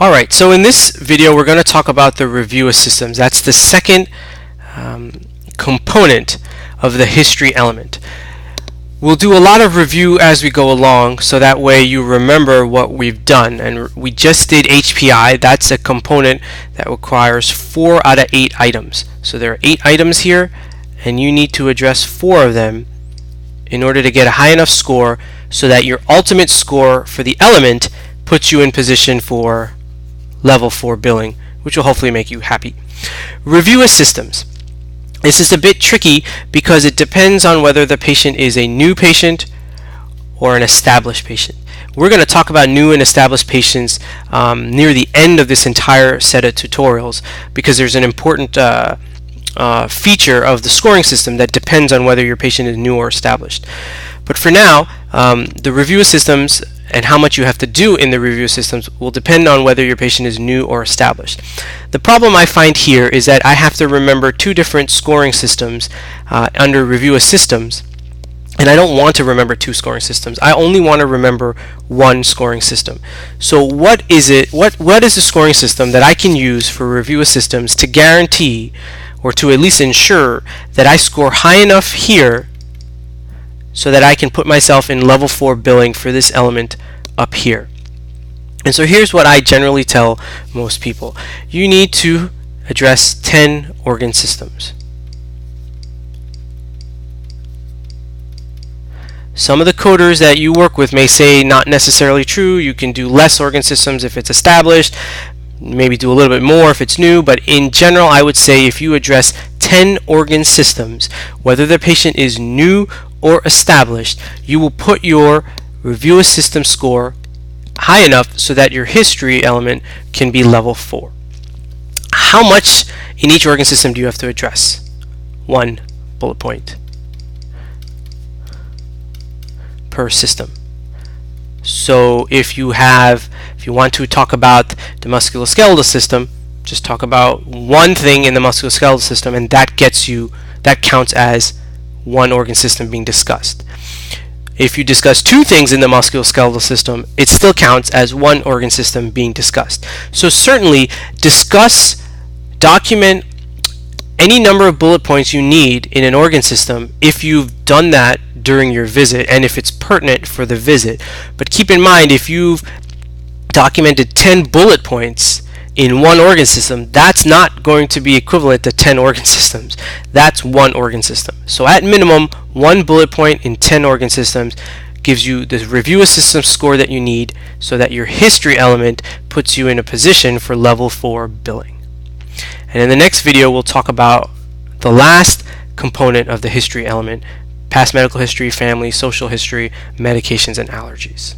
Alright, so in this video we're going to talk about the review of systems. That's the second component of the history element. We'll do a lot of review as we go along, so that way you remember what we've done. And we just did HPI. That's a component that requires 4 out of 8 items. So there are 8 items here, and you need to address 4 of them in order to get a high enough score so that your ultimate score for the element puts you in position for level 4 billing, which will hopefully make you happy. Review of systems. This is a bit tricky because it depends on whether the patient is a new patient or an established patient. We're going to talk about new and established patients near the end of this entire set of tutorials, because there's an important feature of the scoring system that depends on whether your patient is new or established. But for now, the review of systems and how much you have to do in the review systems will depend on whether your patient is new or established. The problem I find here is that I have to remember 2 different scoring systems under review of systems, and I don't want to remember 2 scoring systems. I only want to remember 1 scoring system. So what is it? What is the scoring system that I can use for review of systems to guarantee, or to at least ensure, that I score high enough here so that I can put myself in level 4 billing for this element up here? And so here's what I generally tell most people. You need to address 10 organ systems. Some of the coders that you work with may say not necessarily true. You can do less organ systems if it's established, maybe do a little bit more if it's new, but in general I would say if you address 10 organ systems, whether the patient is new or established, you will put your review of system score high enough so that your history element can be level 4. How much in each organ system do you have to address? 1 bullet point per system. So if you want to talk about the musculoskeletal system, just talk about 1 thing in the musculoskeletal system, and that counts as 1 organ system being discussed. If you discuss 2 things in the musculoskeletal system, it still counts as 1 organ system being discussed. So certainly document any number of bullet points you need in an organ system if you've done that during your visit and if it's pertinent for the visit. But keep in mind, if you've documented 10 bullet points in 1 organ system, that's not going to be equivalent to 10 organ systems. That's 1 organ system. So at minimum, 1 bullet point in 10 organ systems gives you the review of system score that you need so that your history element puts you in a position for level 4 billing. And in the next video, we'll talk about the last component of the history element: past medical history, family, social history, medications, and allergies.